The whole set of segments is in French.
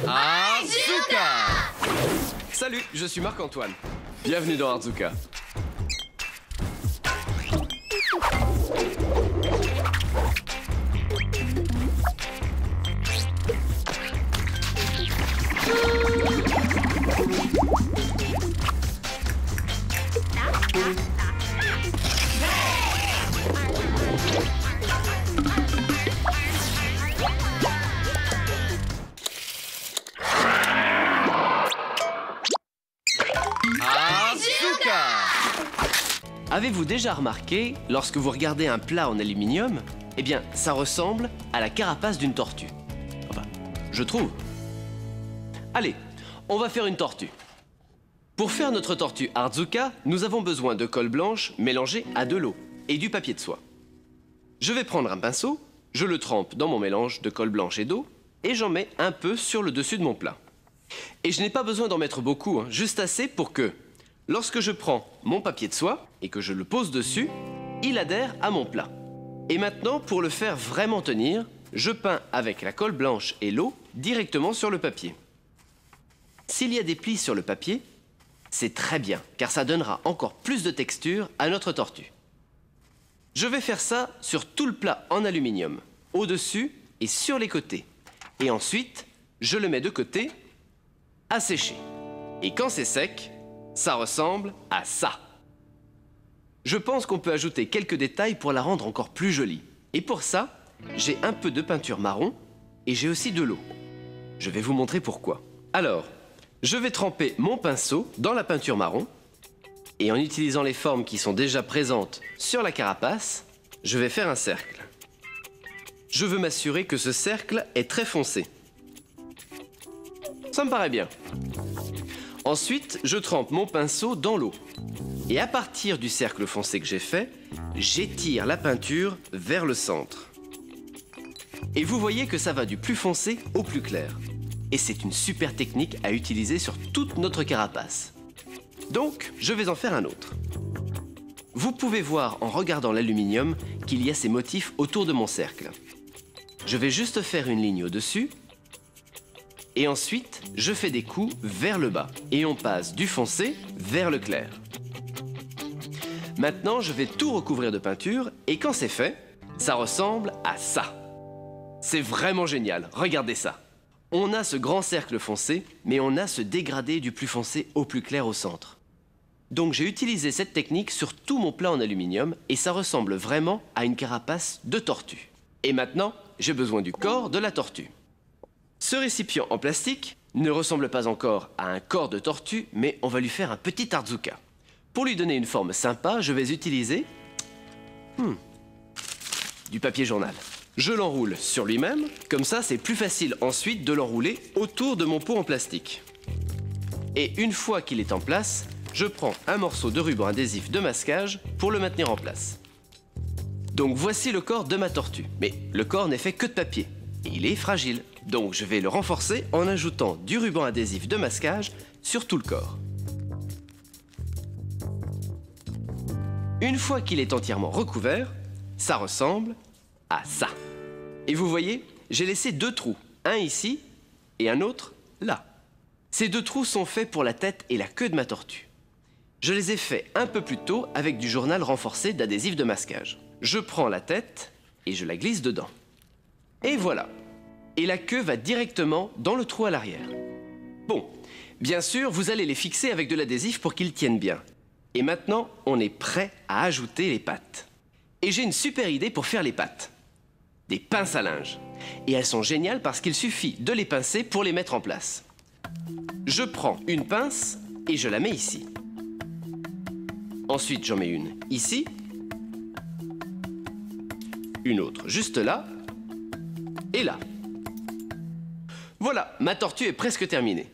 Arzuka! Salut, je suis Marc-Antoine. Bienvenue dans Arzuka. Avez-vous déjà remarqué, lorsque vous regardez un plat en aluminium, eh bien, ça ressemble à la carapace d'une tortue. Enfin, je trouve. Allez, on va faire une tortue. Pour faire notre tortue Arzuka, nous avons besoin de colle blanche mélangée à de l'eau et du papier de soie. Je vais prendre un pinceau, je le trempe dans mon mélange de colle blanche et d'eau et j'en mets un peu sur le dessus de mon plat. Et je n'ai pas besoin d'en mettre beaucoup, juste assez pour que, lorsque je prends mon papier de soie et que je le pose dessus, il adhère à mon plat. Et maintenant, pour le faire vraiment tenir, je peins avec la colle blanche et l'eau directement sur le papier. S'il y a des plis sur le papier, c'est très bien, car ça donnera encore plus de texture à notre tortue. Je vais faire ça sur tout le plat en aluminium, au-dessus et sur les côtés. Et ensuite, je le mets de côté à sécher. Et quand c'est sec, ça ressemble à ça. Je pense qu'on peut ajouter quelques détails pour la rendre encore plus jolie. Et pour ça, j'ai un peu de peinture marron et j'ai aussi de l'eau. Je vais vous montrer pourquoi. Alors, je vais tremper mon pinceau dans la peinture marron et en utilisant les formes qui sont déjà présentes sur la carapace, je vais faire un cercle. Je veux m'assurer que ce cercle est très foncé. Ça me paraît bien. Ensuite, je trempe mon pinceau dans l'eau. Et à partir du cercle foncé que j'ai fait, j'étire la peinture vers le centre. Et vous voyez que ça va du plus foncé au plus clair. Et c'est une super technique à utiliser sur toute notre carapace. Donc, je vais en faire un autre. Vous pouvez voir en regardant l'aluminium qu'il y a ces motifs autour de mon cercle. Je vais juste faire une ligne au-dessus. Et ensuite, je fais des coups vers le bas. Et on passe du foncé vers le clair. Maintenant, je vais tout recouvrir de peinture. Et quand c'est fait, ça ressemble à ça. C'est vraiment génial, regardez ça. On a ce grand cercle foncé, mais on a ce dégradé du plus foncé au plus clair au centre. Donc j'ai utilisé cette technique sur tout mon plat en aluminium et ça ressemble vraiment à une carapace de tortue. Et maintenant, j'ai besoin du corps de la tortue. Ce récipient en plastique ne ressemble pas encore à un corps de tortue, mais on va lui faire un petit Arzuka. Pour lui donner une forme sympa, je vais utiliser du papier journal. Je l'enroule sur lui-même, comme ça c'est plus facile ensuite de l'enrouler autour de mon pot en plastique. Et une fois qu'il est en place, je prends un morceau de ruban adhésif de masquage pour le maintenir en place. Donc voici le corps de ma tortue, mais le corps n'est fait que de papier, et il est fragile. Donc je vais le renforcer en ajoutant du ruban adhésif de masquage sur tout le corps. Une fois qu'il est entièrement recouvert, ça ressemble à ça. Et vous voyez, j'ai laissé deux trous, un ici et un autre là. Ces deux trous sont faits pour la tête et la queue de ma tortue. Je les ai faits un peu plus tôt avec du journal renforcé d'adhésif de masquage. Je prends la tête et je la glisse dedans. Et voilà. Et la queue va directement dans le trou à l'arrière. Bon, bien sûr, vous allez les fixer avec de l'adhésif pour qu'ils tiennent bien. Et maintenant, on est prêt à ajouter les pattes. Et j'ai une super idée pour faire les pattes. Des pinces à linge. Et elles sont géniales parce qu'il suffit de les pincer pour les mettre en place. Je prends une pince et je la mets ici. Ensuite, j'en mets une ici. Une autre juste là. Et là. Voilà, ma tortue est presque terminée.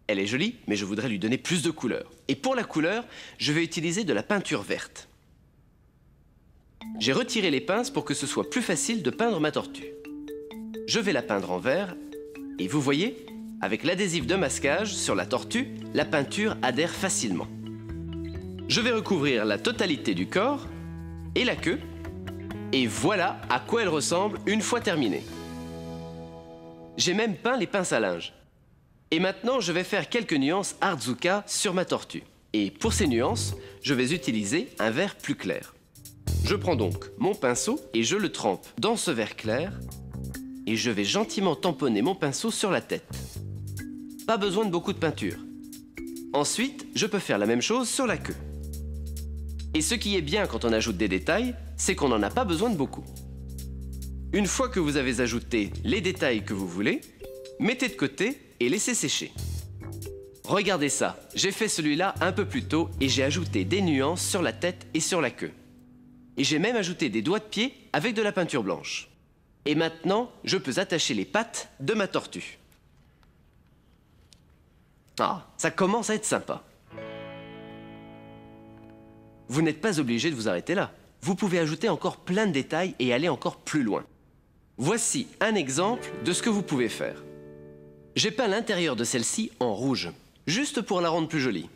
Elle est jolie, mais je voudrais lui donner plus de couleur. Et pour la couleur, je vais utiliser de la peinture verte. J'ai retiré les pinces pour que ce soit plus facile de peindre ma tortue. Je vais la peindre en vert. Et vous voyez, avec l'adhésif de masquage sur la tortue, la peinture adhère facilement. Je vais recouvrir la totalité du corps et la queue. Et voilà à quoi elle ressemble une fois terminée. J'ai même peint les pinces à linge. Et maintenant, je vais faire quelques nuances Art-Zuka sur ma tortue. Et pour ces nuances, je vais utiliser un vert plus clair. Je prends donc mon pinceau et je le trempe dans ce vert clair et je vais gentiment tamponner mon pinceau sur la tête. Pas besoin de beaucoup de peinture. Ensuite, je peux faire la même chose sur la queue. Et ce qui est bien quand on ajoute des détails, c'est qu'on n'en a pas besoin de beaucoup. Une fois que vous avez ajouté les détails que vous voulez, mettez de côté et laissez sécher. Regardez ça, j'ai fait celui-là un peu plus tôt et j'ai ajouté des nuances sur la tête et sur la queue. Et j'ai même ajouté des doigts de pied avec de la peinture blanche. Et maintenant, je peux attacher les pattes de ma tortue. Ah, ça commence à être sympa. Vous n'êtes pas obligé de vous arrêter là. Vous pouvez ajouter encore plein de détails et aller encore plus loin. Voici un exemple de ce que vous pouvez faire. J'ai peint l'intérieur de celle-ci en rouge, juste pour la rendre plus jolie.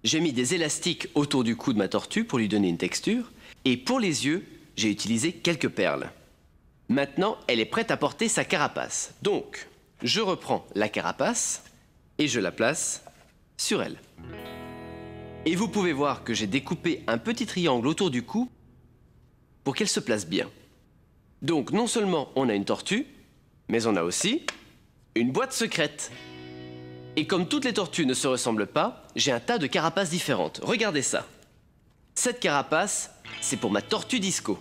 J'ai mis des élastiques autour du cou de ma tortue pour lui donner une texture. Et pour les yeux, j'ai utilisé quelques perles. Maintenant, elle est prête à porter sa carapace. Donc, je reprends la carapace et je la place sur elle. Et vous pouvez voir que j'ai découpé un petit triangle autour du cou pour qu'elle se place bien. Donc, non seulement on a une tortue, mais on a aussi une boîte secrète. Et comme toutes les tortues ne se ressemblent pas, j'ai un tas de carapaces différentes. Regardez ça. Cette carapace, c'est pour ma tortue disco.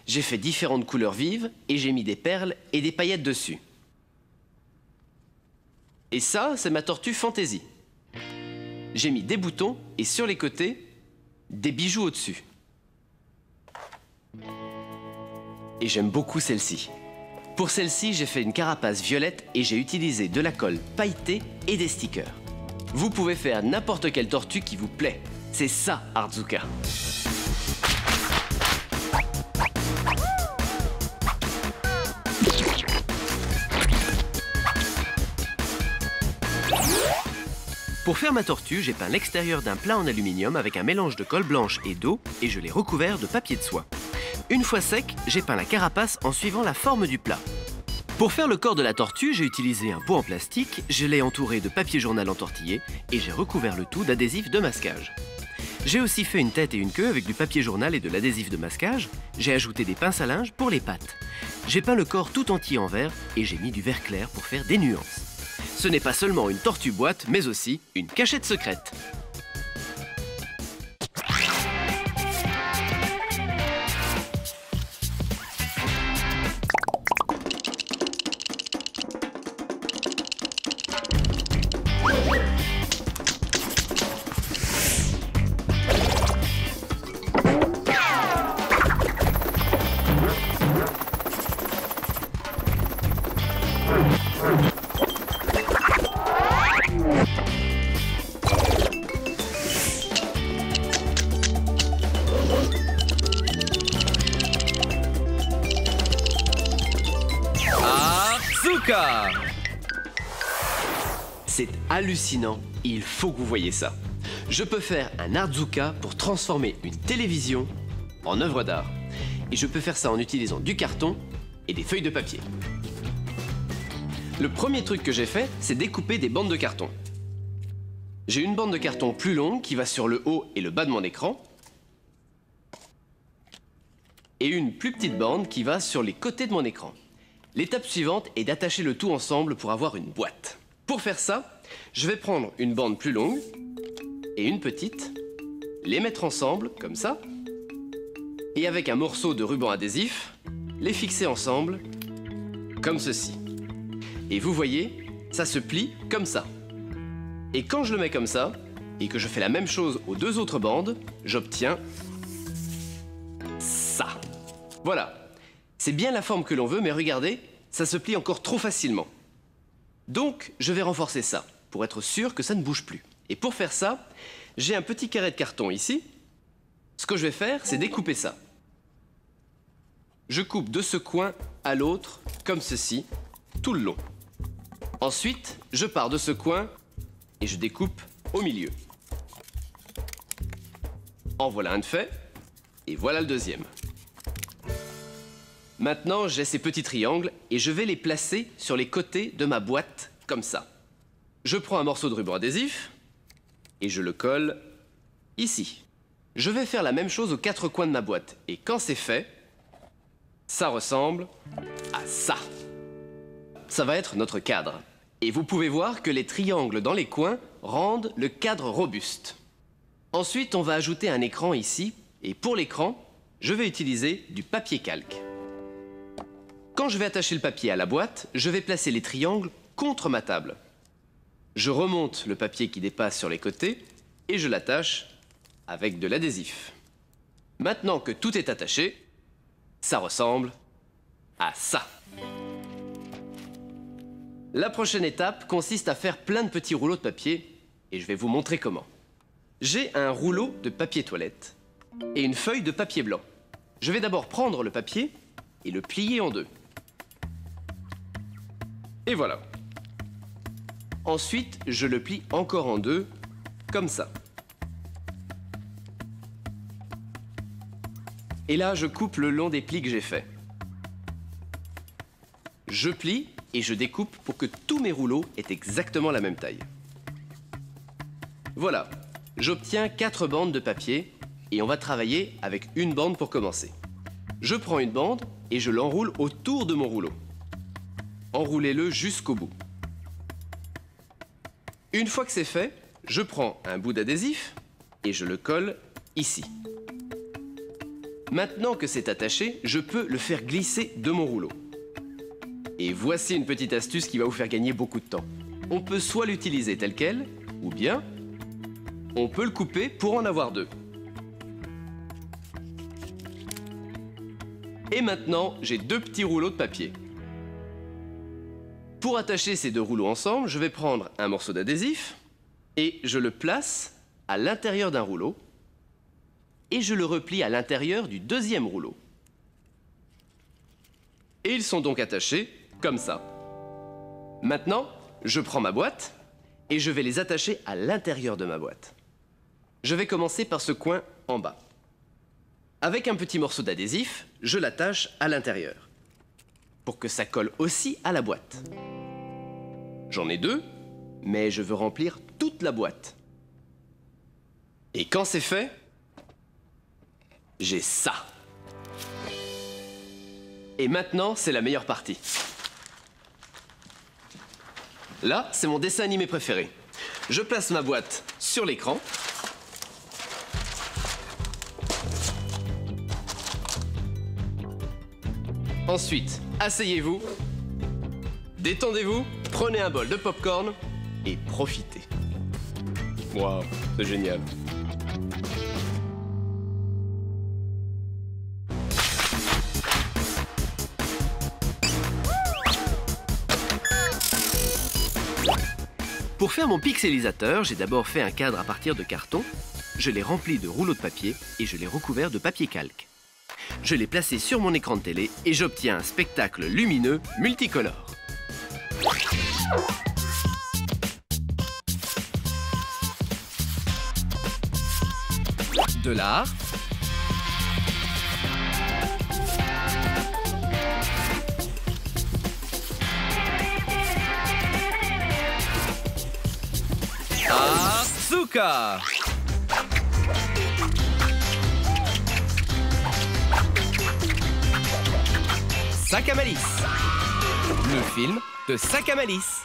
J'ai fait différentes couleurs vives et j'ai mis des perles et des paillettes dessus. Et ça, c'est ma tortue fantaisie. J'ai mis des boutons et sur les côtés, des bijoux au-dessus. Et j'aime beaucoup celle-ci. Pour celle-ci, j'ai fait une carapace violette et j'ai utilisé de la colle pailletée et des stickers. Vous pouvez faire n'importe quelle tortue qui vous plaît. C'est ça, Art-Zuka. Pour faire ma tortue, j'ai peint l'extérieur d'un plat en aluminium avec un mélange de colle blanche et d'eau et je l'ai recouvert de papier de soie. Une fois sec, j'ai peint la carapace en suivant la forme du plat. Pour faire le corps de la tortue, j'ai utilisé un pot en plastique, je l'ai entouré de papier journal entortillé et j'ai recouvert le tout d'adhésif de masquage. J'ai aussi fait une tête et une queue avec du papier journal et de l'adhésif de masquage. J'ai ajouté des pinces à linge pour les pattes. J'ai peint le corps tout entier en vert et j'ai mis du vert clair pour faire des nuances. Ce n'est pas seulement une tortue boîte, mais aussi une cachette secrète. Art-Zuka! C'est hallucinant, il faut que vous voyez ça. Je peux faire un Art-Zuka pour transformer une télévision en œuvre d'art. Et je peux faire ça en utilisant du carton et des feuilles de papier. Le premier truc que j'ai fait, c'est découper des bandes de carton. J'ai une bande de carton plus longue qui va sur le haut et le bas de mon écran. Et une plus petite bande qui va sur les côtés de mon écran. L'étape suivante est d'attacher le tout ensemble pour avoir une boîte. Pour faire ça, je vais prendre une bande plus longue et une petite, les mettre ensemble, comme ça, et avec un morceau de ruban adhésif, les fixer ensemble, comme ceci. Et vous voyez, ça se plie comme ça. Et quand je le mets comme ça, et que je fais la même chose aux deux autres bandes, j'obtiens ça. Voilà. C'est bien la forme que l'on veut, mais regardez, ça se plie encore trop facilement. Donc, je vais renforcer ça, pour être sûr que ça ne bouge plus. Et pour faire ça, j'ai un petit carré de carton ici. Ce que je vais faire, c'est découper ça. Je coupe de ce coin à l'autre, comme ceci, tout le long. Ensuite, je pars de ce coin et je découpe au milieu. En voilà un de fait, et voilà le deuxième. Maintenant, j'ai ces petits triangles et je vais les placer sur les côtés de ma boîte, comme ça. je prends un morceau de ruban adhésif et je le colle ici. Je vais faire la même chose aux 4 coins de ma boîte. Et quand c'est fait, ça ressemble à ça. Ça va être notre cadre. Et vous pouvez voir que les triangles dans les coins rendent le cadre robuste. Ensuite, on va ajouter un écran ici. Et pour l'écran, je vais utiliser du papier calque. Quand je vais attacher le papier à la boîte, je vais placer les triangles contre ma table. Je remonte le papier qui dépasse sur les côtés et je l'attache avec de l'adhésif. Maintenant que tout est attaché, ça ressemble à ça. La prochaine étape consiste à faire plein de petits rouleaux de papier et je vais vous montrer comment. J'ai un rouleau de papier toilette et une feuille de papier blanc. Je vais d'abord prendre le papier et le plier en deux. Et voilà. Ensuite, je le plie encore en deux, comme ça. Et là, je coupe le long des plis que j'ai faits. Je plie et je découpe pour que tous mes rouleaux aient exactement la même taille. Voilà, j'obtiens 4 bandes de papier et on va travailler avec une bande pour commencer. Je prends une bande et je l'enroule autour de mon rouleau. Enroulez-le jusqu'au bout. Une fois que c'est fait, je prends un bout d'adhésif et je le colle ici. Maintenant que c'est attaché, je peux le faire glisser de mon rouleau. Et voici une petite astuce qui va vous faire gagner beaucoup de temps. On peut soit l'utiliser tel quel, ou bien on peut le couper pour en avoir 2. Et maintenant, j'ai 2 petits rouleaux de papier. Pour attacher ces 2 rouleaux ensemble, je vais prendre un morceau d'adhésif et je le place à l'intérieur d'un rouleau et je le replie à l'intérieur du 2e rouleau. Et ils sont donc attachés comme ça. Maintenant, je prends ma boîte et je vais les attacher à l'intérieur de ma boîte. Je vais commencer par ce coin en bas. Avec un petit morceau d'adhésif, je l'attache à l'intérieur pour que ça colle aussi à la boîte. J'en ai 2, mais je veux remplir toute la boîte. Et quand c'est fait, j'ai ça. Et maintenant, c'est la meilleure partie. Là, c'est mon dessin animé préféré. Je place ma boîte sur l'écran. Ensuite, asseyez-vous, détendez-vous, prenez un bol de popcorn et profitez. Waouh, c'est génial. Pour faire mon pixelisateur, j'ai d'abord fait un cadre à partir de carton. Je l'ai rempli de rouleaux de papier et je l'ai recouvert de papier calque. Je l'ai placé sur mon écran de télé et j'obtiens un spectacle lumineux multicolore. De l'art. Asuka. Sac à malice. Le film de Sac à malice.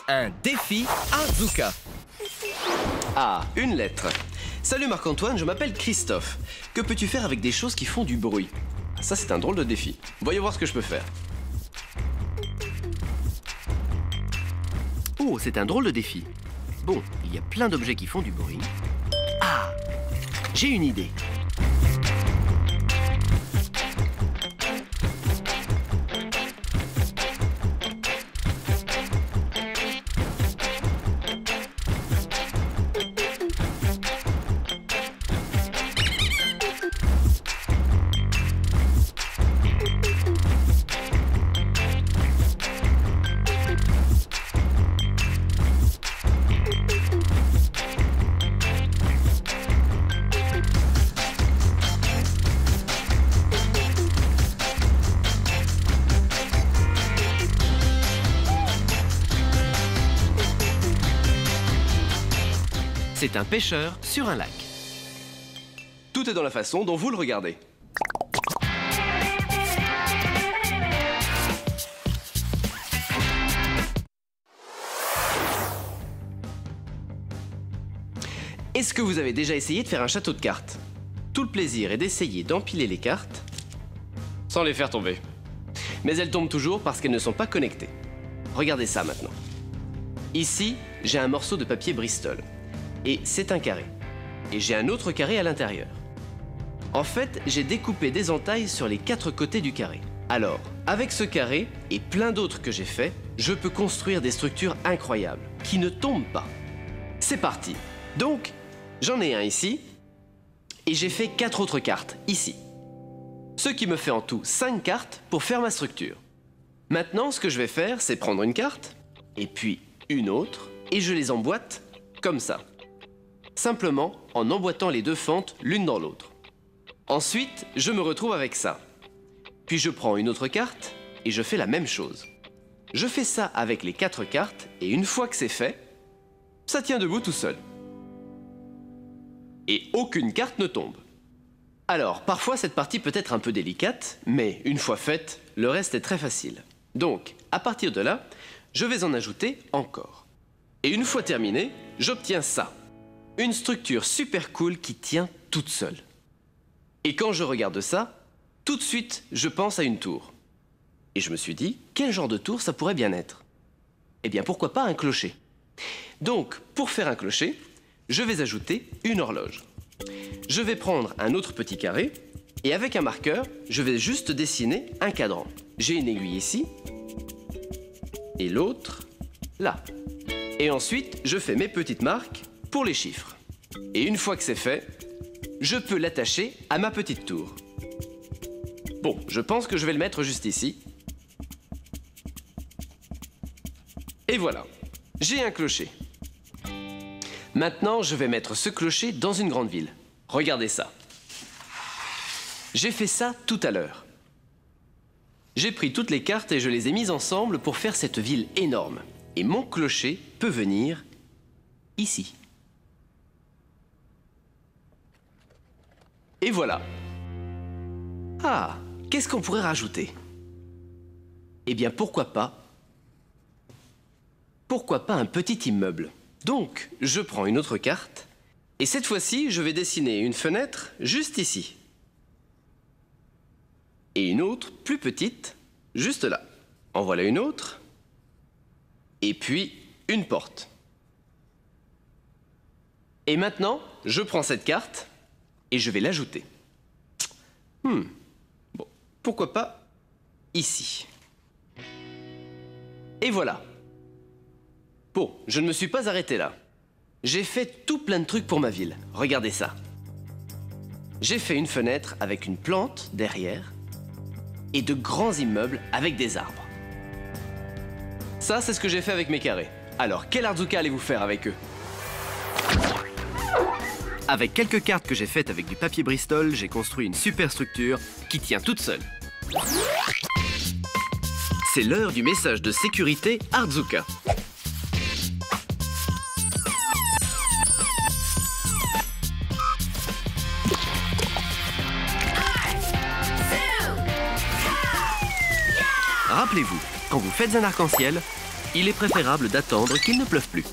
un défi Arzuka. Ah, une lettre. Salut Marc-Antoine, je m'appelle Christophe. Que peux-tu faire avec des choses qui font du bruit? Ça, c'est un drôle de défi. Voyons voir ce que je peux faire. Oh, c'est un drôle de défi. Bon, il y a plein d'objets qui font du bruit. Ah, j'ai une idée. C'est un pêcheur sur un lac. Tout est dans la façon dont vous le regardez. Est-ce que vous avez déjà essayé de faire un château de cartes? Tout le plaisir est d'essayer d'empiler les cartes sans les faire tomber. Mais elles tombent toujours parce qu'elles ne sont pas connectées. Regardez ça maintenant. Ici, j'ai un morceau de papier Bristol. Et c'est un carré. Et j'ai un autre carré à l'intérieur. En fait, j'ai découpé des entailles sur les 4 côtés du carré. Alors, avec ce carré et plein d'autres que j'ai fait, je peux construire des structures incroyables, qui ne tombent pas. C'est parti. Donc, j'en ai un ici, et j'ai fait 4 autres cartes, ici. Ce qui me fait en tout 5 cartes pour faire ma structure. Maintenant, ce que je vais faire, c'est prendre une carte, et puis une autre, et je les emboîte comme ça. Simplement en emboîtant les deux fentes l'une dans l'autre. Ensuite, je me retrouve avec ça. Puis je prends une autre carte et je fais la même chose. Je fais ça avec les 4 cartes et une fois que c'est fait, ça tient debout tout seul. Et aucune carte ne tombe. Alors, parfois cette partie peut être un peu délicate, mais une fois faite, le reste est très facile. Donc, à partir de là, je vais en ajouter encore. Et une fois terminé, j'obtiens ça. Une structure super cool qui tient toute seule. Et quand je regarde ça, tout de suite, je pense à une tour. Et je me suis dit, quel genre de tour ça pourrait bien être? Eh bien, pourquoi pas un clocher? Donc, pour faire un clocher, je vais ajouter une horloge. Je vais prendre un autre petit carré, et avec un marqueur, je vais juste dessiner un cadran. J'ai une aiguille ici, et l'autre là. Et ensuite, je fais mes petites marques pour les chiffres. Et une fois que c'est fait, je peux l'attacher à ma petite tour. Bon, je pense que je vais le mettre juste ici. Et voilà, j'ai un clocher. Maintenant, je vais mettre ce clocher dans une grande ville. Regardez ça. J'ai fait ça tout à l'heure. J'ai pris toutes les cartes et je les ai mises ensemble pour faire cette ville énorme. Et mon clocher peut venir ici. Et voilà. Ah, qu'est-ce qu'on pourrait rajouter? Eh bien, pourquoi pas un petit immeuble? Donc, je prends une autre carte, et cette fois-ci, je vais dessiner une fenêtre juste ici. Et une autre, plus petite, juste là. En voilà une autre. Et puis, une porte. Et maintenant, je prends cette carte, et je vais l'ajouter. Bon, pourquoi pas ici. Et voilà. Bon, je ne me suis pas arrêté là. J'ai fait tout plein de trucs pour ma ville. Regardez ça. J'ai fait une fenêtre avec une plante derrière et de grands immeubles avec des arbres. Ça, c'est ce que j'ai fait avec mes carrés. Alors, quel Arzuka allez-vous faire avec eux? Avec quelques cartes que j'ai faites avec du papier Bristol, j'ai construit une super structure qui tient toute seule. C'est l'heure du message de sécurité Arzuka. Rappelez-vous, quand vous faites un arc-en-ciel, il est préférable d'attendre qu'il ne pleuve plus.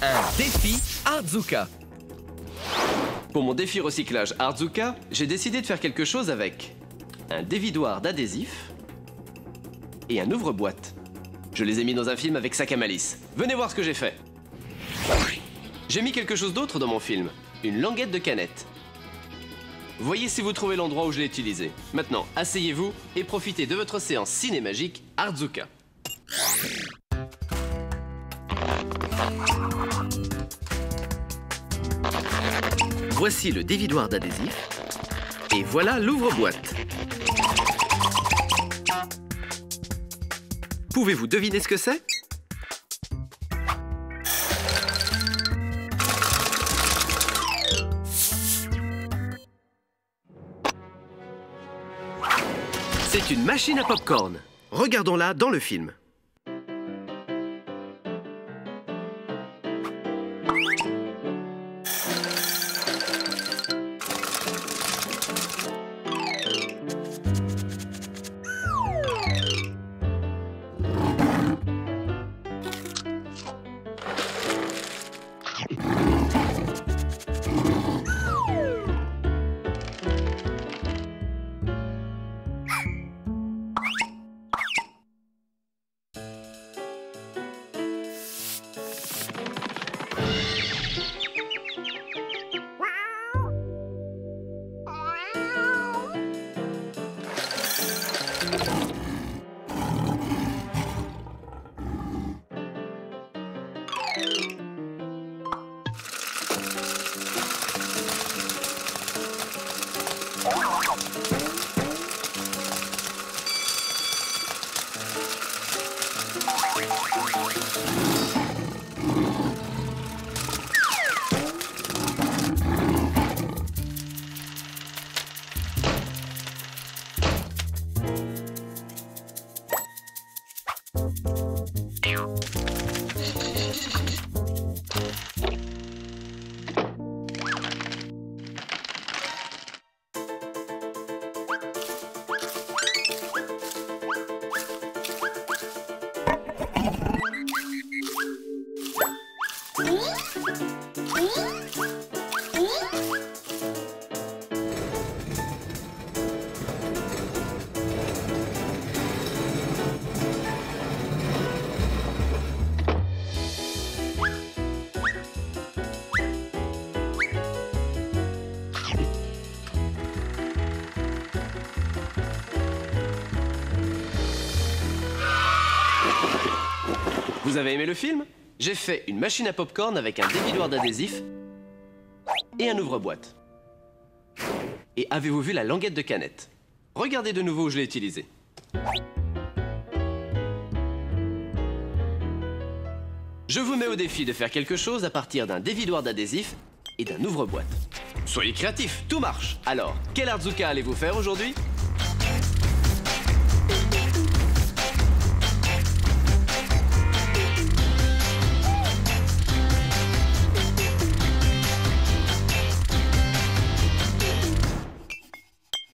Un défi Artzuka. Pour mon défi recyclage Artzuka, j'ai décidé de faire quelque chose avec un dévidoir d'adhésif et un ouvre-boîte. Je les ai mis dans un film avec sac à malice. Venez voir ce que j'ai fait. J'ai mis quelque chose d'autre dans mon film, une languette de canette. Voyez si vous trouvez l'endroit où je l'ai utilisé. Maintenant, asseyez-vous et profitez de votre séance cinémagique Artzuka. Voici le dévidoir d'adhésif et voilà l'ouvre-boîte. Pouvez-vous deviner ce que c'est? C'est une machine à pop-corn. Regardons-la dans le film. Vous avez aimé le film? J'ai fait une machine à pop-corn avec un dévidoir d'adhésif et un ouvre-boîte. Et avez-vous vu la languette de canette? Regardez de nouveau où je l'ai utilisée. Je vous mets au défi de faire quelque chose à partir d'un dévidoir d'adhésif et d'un ouvre-boîte. Soyez créatifs, tout marche! Alors, quel Artzuka allez-vous faire aujourd'hui?